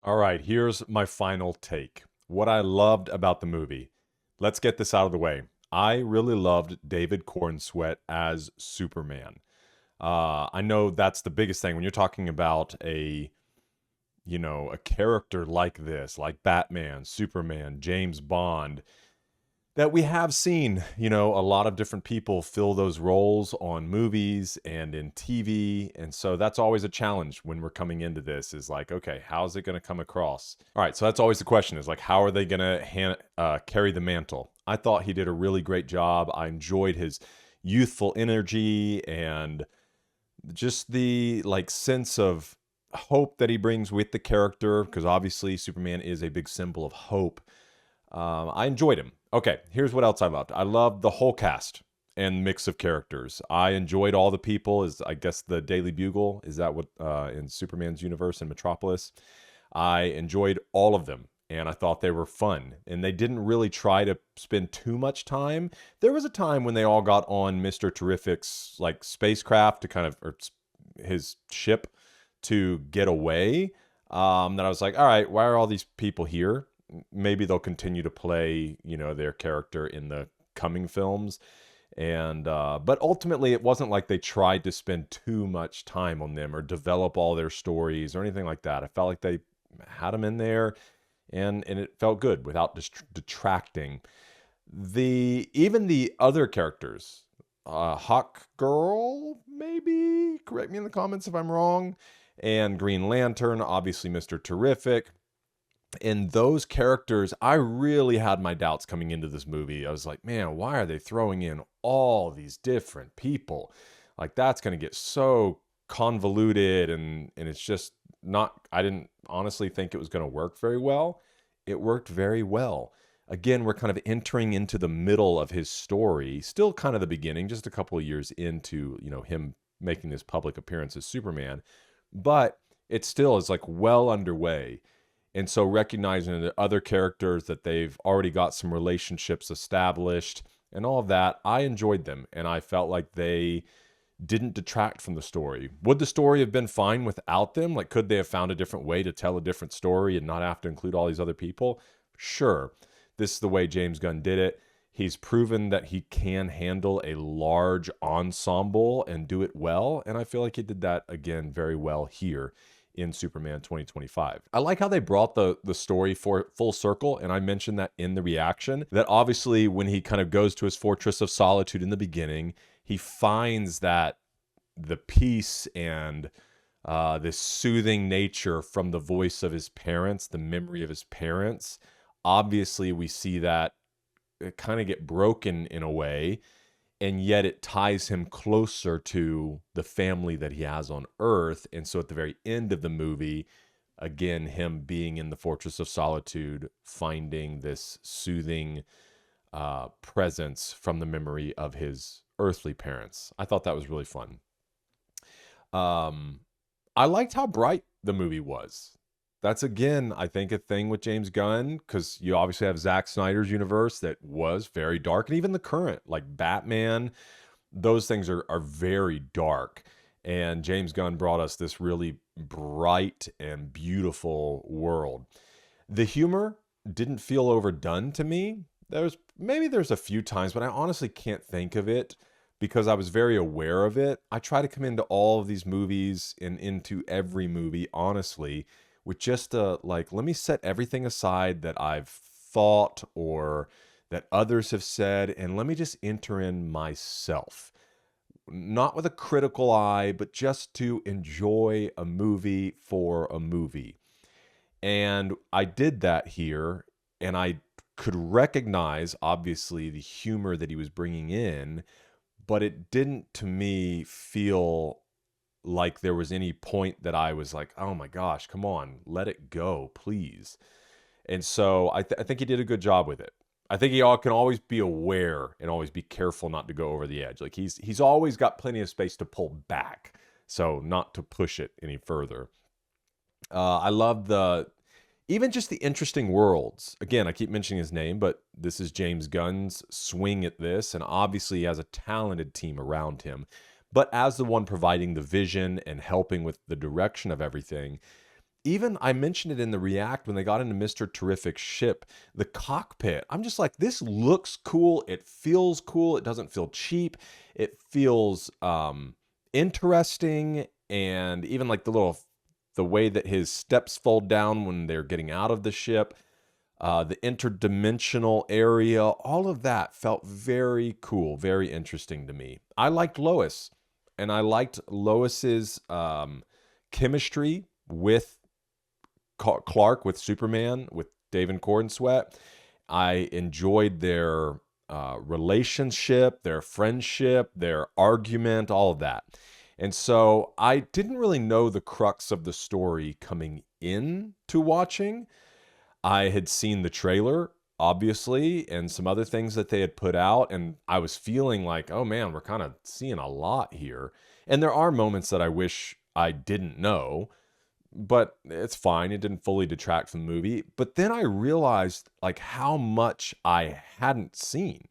All right, here's my final take. What I loved about the movie. Let's get this out of the way. I really loved David Cornsweet as Superman. I know that's the biggest thing when you're talking about a character like this, like Batman, Superman, James Bond, that we have seen, a lot of different people fill those roles on movies and in TV. And so that's always a challenge when we're coming into this is like, okay, how's it going to come across? All right. So that's always the question is like, how are they going to carry the mantle? I thought he did a really great job. I enjoyed his youthful energy and just the sense of hope that he brings with the character, because obviously Superman is a big symbol of hope. I enjoyed him. Okay, here's what else I loved. I loved the whole cast and mix of characters. I enjoyed all the people. Is I guess the Daily Bugle, is that what in Superman's universe in Metropolis? I enjoyed all of them. And I thought they were fun. And they didn't really try to spend too much time. There was a time when they all got on Mr. Terrific's spacecraft to kind of, or his ship to get away. That I was like, all right, why are all these people here? Maybe they'll continue to play, their character in the coming films. And, but ultimately it wasn't like they tried to spend too much time on them or develop all their stories or anything like that. I felt like they had them in there. And it felt good without detracting. Even the other characters, Hawk Girl, maybe, correct me in the comments if I'm wrong, and Green Lantern, obviously Mr. Terrific. And those characters, I really had my doubts coming into this movie. I was like, man, why are they throwing in all these different people? Like, that's going to get so convoluted and it's just not, I didn't honestly think it was going to work very well. It worked very well. Again, we're kind of entering into the middle of his story, still kind of the beginning, just a couple of years into, him making this public appearance as Superman, but it still is well underway. And so recognizing the other characters that they've already got some relationships established and all of that, I enjoyed them. And I felt like they didn't detract from the story. Would the story have been fine without them? Could they have found a different way to tell a different story and not have to include all these other people? Sure. This is the way James Gunn did it. He's proven that he can handle a large ensemble and do it well. And I feel like he did that again very well here in Superman 2025. I like how they brought the story for full circle, and I mentioned that in the reaction, that obviously when he kind of goes to his fortress of solitude in the beginning, he finds that the peace and this soothing nature from the voice of his parents, the memory of his parents. Obviously, we see that kind of get broken in a way, and yet it ties him closer to the family that he has on Earth. And so at the very end of the movie, again, him being in the Fortress of Solitude, finding this soothing presence from the memory of his earthly parents. I thought that was really fun. I liked how bright the movie was. That's, again, I think a thing with James Gunn, because you obviously have Zack Snyder's universe that was very dark, and even the current, like Batman, those things are very dark. And James Gunn brought us this really bright and beautiful world. The humor didn't feel overdone to me. There's a few times, but I honestly can't think of it because I was very aware of it. I try to come into all of these movies and into every movie, honestly, with just let me set everything aside that I've thought or that others have said, and let me just enter in myself. Not with a critical eye, but just to enjoy a movie for a movie. And I did that here, and I could recognize, obviously, the humor that he was bringing in, but it didn't, to me, feel like there was any point that I was like, oh my gosh, come on, let it go, please. And so I think he did a good job with it. I think he can always be aware and always be careful not to go over the edge. Like he's always got plenty of space to pull back, so not to push it any further. I love even just the interesting worlds. Again, I keep mentioning his name, but this is James Gunn's swing at this, and obviously he has a talented team around him. But as the one providing the vision and helping with the direction of everything, even I mentioned it in the React when they got into Mr. Terrific's ship, the cockpit. I'm just like, this looks cool. It feels cool. It doesn't feel cheap. It feels interesting. And even like the way that his steps fold down when they're getting out of the ship, the interdimensional area, all of that felt very cool, very interesting to me. I liked Lois, and I liked Lois's chemistry with Clark, with Superman, with David Cornsweet. I enjoyed their relationship, their friendship, their argument, all of that. And so I didn't really know the crux of the story coming in to watching. I had seen the trailer, obviously, and some other things that they had put out, and I was feeling like, oh man, we're kind of seeing a lot here. And there are moments that I wish I didn't know, but it's fine. It didn't fully detract from the movie. But then I realized like how much I hadn't seen.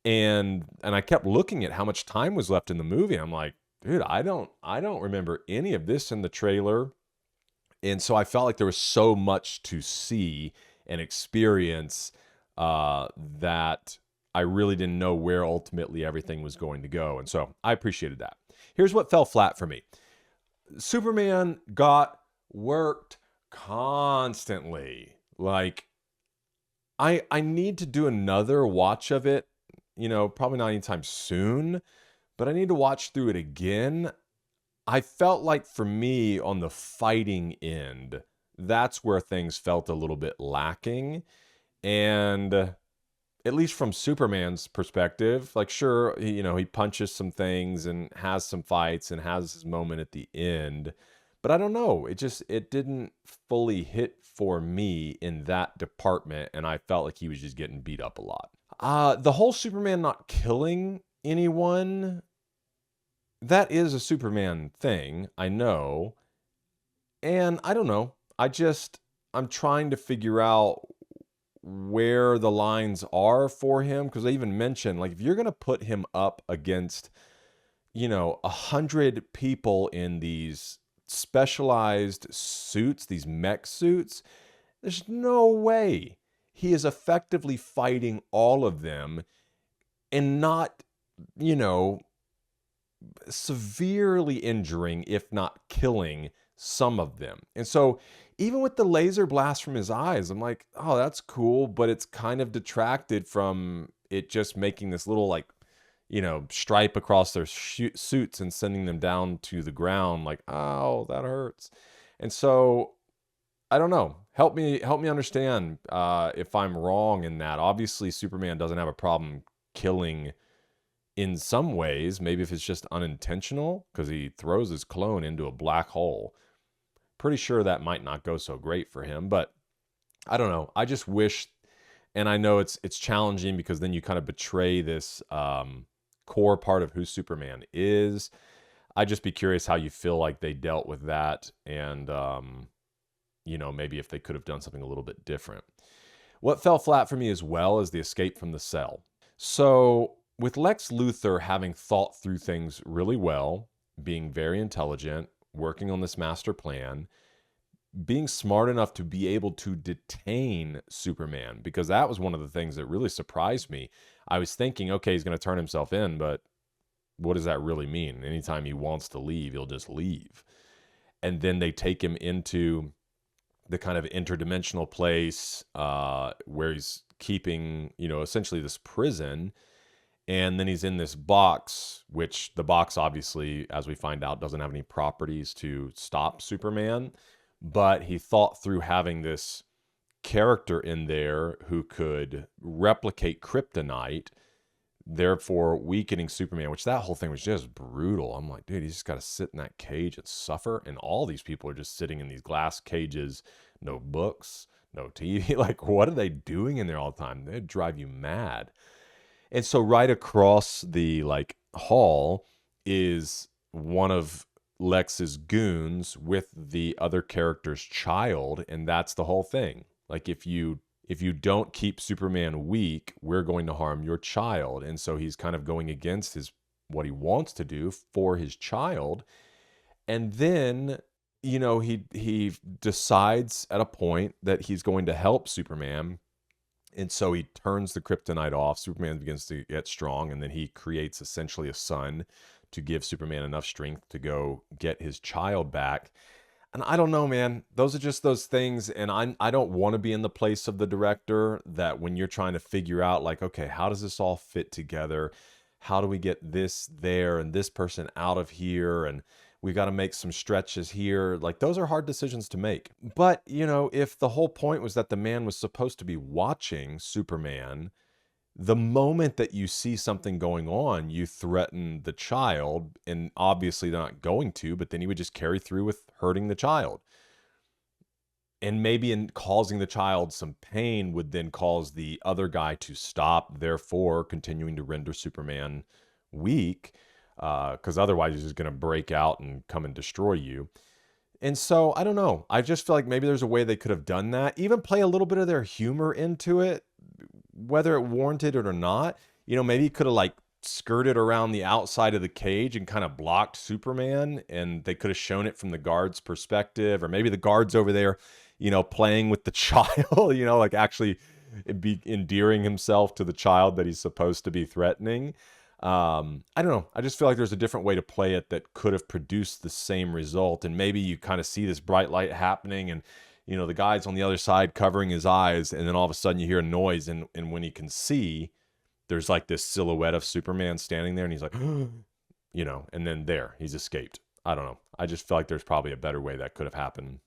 And I kept looking at how much time was left in the movie. I'm like, dude, I don't remember any of this in the trailer. And so I felt like there was so much to see and experience that I really didn't know where ultimately everything was going to go. And so I appreciated that. Here's what fell flat for me. Superman got worked constantly. Like, I need to do another watch of it, probably not anytime soon, but I need to watch through it again. I felt like for me on the fighting end, that's where things felt a little bit lacking. And at least from Superman's perspective, like sure, he punches some things and has some fights and has his moment at the end. But I don't know, it didn't fully hit for me in that department. And I felt like he was just getting beat up a lot. The whole Superman not killing anyone, that is a Superman thing, I know. And I don't know. I'm trying to figure out where the lines are for him, because I even mentioned, like, if you're going to put him up against, 100 people in these specialized suits, these mech suits, there's no way he is effectively fighting all of them and not, severely injuring, if not killing, some of them. And so even with the laser blast from his eyes, I'm like, oh, that's cool, but it's kind of detracted from it just making this little like, stripe across their suits and sending them down to the ground like, oh, that hurts. And so I don't know. Help me understand if I'm wrong in that. Obviously, Superman doesn't have a problem killing in some ways. Maybe if it's just unintentional because he throws his clone into a black hole. Pretty sure that might not go so great for him, but I don't know. I just wish, and I know it's challenging because then you kind of betray this core part of who Superman is. I'd just be curious how you feel like they dealt with that, and maybe if they could have done something a little bit different. What fell flat for me as well is the escape from the cell. So with Lex Luthor having thought through things really well, being very intelligent, working on this master plan, being smart enough to be able to detain Superman, because that was one of the things that really surprised me. I was thinking, okay, he's going to turn himself in, but what does that really mean? Anytime he wants to leave, he'll just leave. And then they take him into the kind of interdimensional place where he's keeping, essentially this prison. And then he's in this box, which the box obviously, as we find out, doesn't have any properties to stop Superman. But he thought through having this character in there who could replicate kryptonite, therefore weakening Superman, which that whole thing was just brutal. I'm like, dude, he's just got to sit in that cage and suffer. And all these people are just sitting in these glass cages, no books, no TV. Like, what are they doing in there all the time? They'd drive you mad. And so right across the hall is one of Lex's goons with the other character's child, and that's the whole thing. Like, if you don't keep Superman weak, we're going to harm your child. And so he's kind of going against what he wants to do for his child. And then, he decides at a point that he's going to help Superman. And so he turns the kryptonite off. Superman begins to get strong, and then he creates essentially a sun to give Superman enough strength to go get his child back. And I don't know, man. Those are just those things. And I don't want to be in the place of the director that when you're trying to figure out, like, okay, how does this all fit together? How do we get this there and this person out of here? And we got to make some stretches here. Like, those are hard decisions to make. But, if the whole point was that the man was supposed to be watching Superman, the moment that you see something going on, you threaten the child, and obviously they're not going to, but then he would just carry through with hurting the child. And maybe in causing the child some pain would then cause the other guy to stop, therefore continuing to render Superman weak, because otherwise he's just going to break out and come and destroy you. And so, I don't know. I just feel like maybe there's a way they could have done that. Even play a little bit of their humor into it, whether it warranted it or not. Maybe he could have skirted around the outside of the cage and kind of blocked Superman, and they could have shown it from the guard's perspective, or maybe the guard's over there, playing with the child, actually be endearing himself to the child that he's supposed to be threatening. I don't know. I just feel like there's a different way to play it that could have produced the same result. And maybe you kind of see this bright light happening, and the guy's on the other side covering his eyes, and then all of a sudden you hear a noise, and when he can see, there's this silhouette of Superman standing there, and he's like, and then there, he's escaped. I don't know. I just feel like there's probably a better way that could have happened.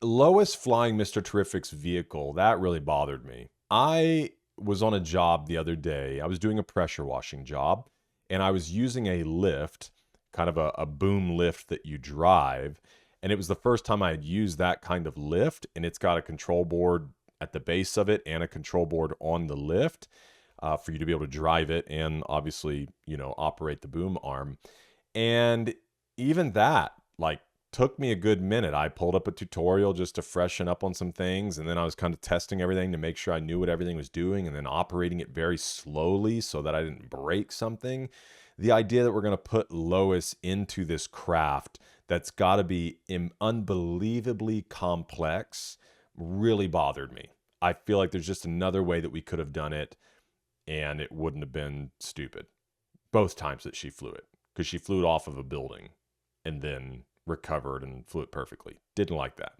Lois flying Mr. Terrific's vehicle, that really bothered me. I was on a job the other day. I was doing a pressure washing job, and I was using a lift, kind of a boom lift that you drive. And it was the first time I had used that kind of lift, and it's got a control board at the base of it and a control board on the lift for you to be able to drive it and obviously, operate the boom arm. And even that, took me a good minute. I pulled up a tutorial just to freshen up on some things, and then I was kind of testing everything to make sure I knew what everything was doing, and then operating it very slowly so that I didn't break something. The idea that we're going to put Lois into this craft that's got to be unbelievably complex really bothered me. I feel like there's just another way that we could have done it, and it wouldn't have been stupid. Both times that she flew it. because she flew it off of a building and then recovered and flew it perfectly. Didn't like that.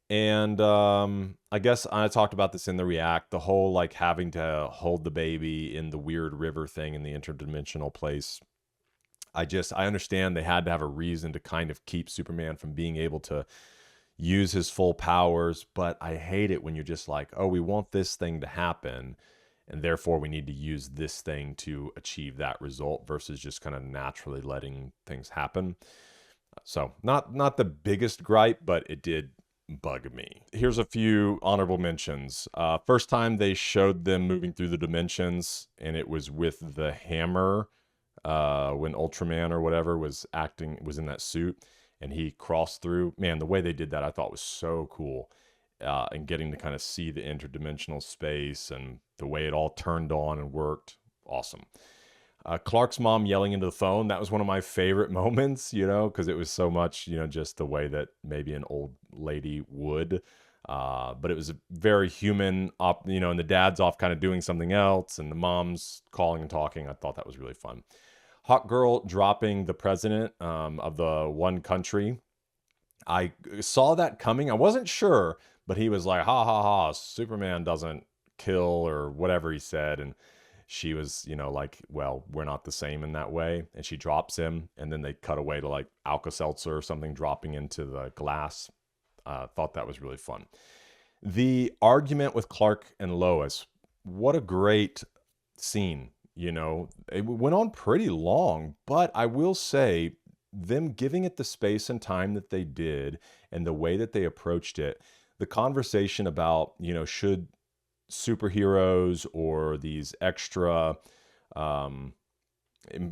And I guess I talked about this in the React, the whole like having to hold the baby in the weird river thing in the interdimensional place. I understand they had to have a reason to kind of keep Superman from being able to use his full powers, but I hate it when you're just like, oh, we want this thing to happen, and therefore we need to use this thing to achieve that result versus just kind of naturally letting things happen. So not the biggest gripe, but it did bug me. Here's a few honorable mentions. First time they showed them moving through the dimensions, and it was with the hammer, when Ultraman or whatever was in that suit, and he crossed through. Man, the way they did that I thought was so cool. And getting to kind of see the interdimensional space and the way it all turned on and worked. Awesome. Clark's mom yelling into the phone, that was one of my favorite moments, because it was so much, just the way that maybe an old lady would. But it was a very human, and the dad's off kind of doing something else, and the mom's calling and talking. I thought that was really fun. Hawk Girl dropping the president of the one country. I saw that coming. I wasn't sure, but he was like, ha, ha, ha, Superman doesn't kill, or whatever he said. And she was, like, well, we're not the same in that way. And she drops him, and then they cut away to like Alka-Seltzer or something dropping into the glass. Thought that was really fun. The argument with Clark and Lois, what a great scene. It went on pretty long, but I will say them giving it the space and time that they did and the way that they approached it, the conversation about, should superheroes or these extra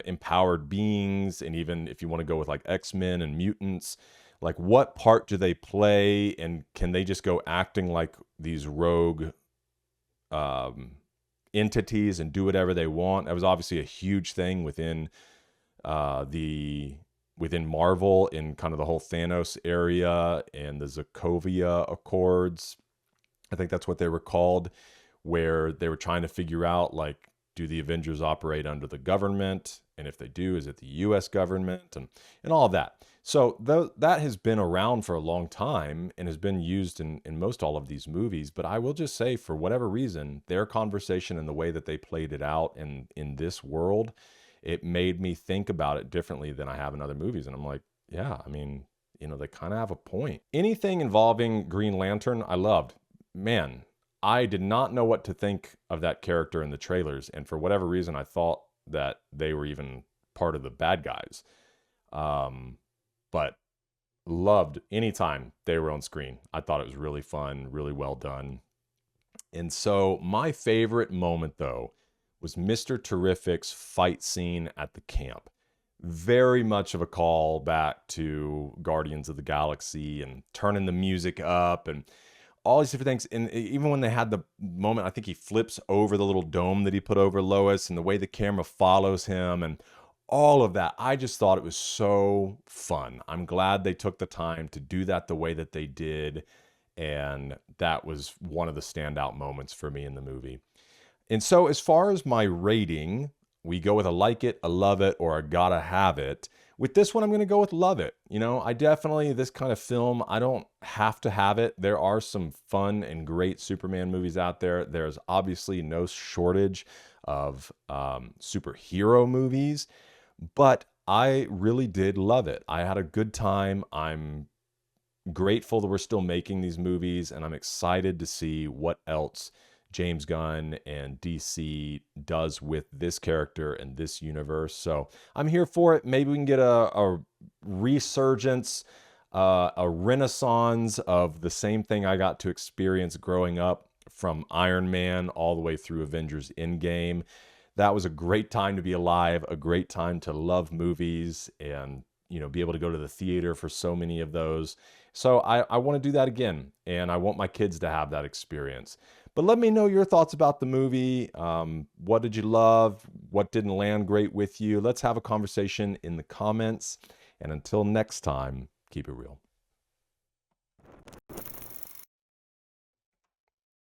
empowered beings, and even if you want to go with like X-Men and mutants, like what part do they play, and can they just go acting like these rogue entities and do whatever they want? That was obviously a huge thing within Marvel, in kind of the whole Thanos area and the Sokovia Accords. I think that's what they were called, where they were trying to figure out, like, do the Avengers operate under the government? And if they do, is it the US government? And all of that. So that has been around for a long time and has been used in most all of these movies. But I will just say, for whatever reason, their conversation and the way that they played it out in this world, it made me think about it differently than I have in other movies. And I'm like, yeah, I mean, they kind of have a point. Anything involving Green Lantern, I loved. Man, I did not know what to think of that character in the trailers. And for whatever reason, I thought that they were even part of the bad guys. But loved anytime they were on screen. I thought it was really fun, really well done. And so my favorite moment, though, was Mr. Terrific's fight scene at the camp. Very much of a call back to Guardians of the Galaxy and turning the music up and all these different things. And even when they had the moment, I think he flips over the little dome that he put over Lois, and the way the camera follows him and all of that, I just thought it was so fun. I'm glad they took the time to do that the way that they did. And that was one of the standout moments for me in the movie. And so as far as my rating, we go with a like it, a love it, or a gotta have it. With this one, I'm going to go with love it. I definitely, this kind of film, I don't have to have it. There are some fun and great Superman movies out there. There's obviously no shortage of superhero movies, but I really did love it. I had a good time. I'm grateful that we're still making these movies, and I'm excited to see what else James Gunn and DC does with this character and this universe. So I'm here for it. Maybe we can get a resurgence, a renaissance of the same thing I got to experience growing up, from Iron Man all the way through Avengers Endgame. That was a great time to be alive, a great time to love movies and, be able to go to the theater for so many of those. So I want to do that again, and I want my kids to have that experience. But let me know your thoughts about the movie. What did you love? What didn't land great with you? Let's have a conversation in the comments. And until next time, keep it real.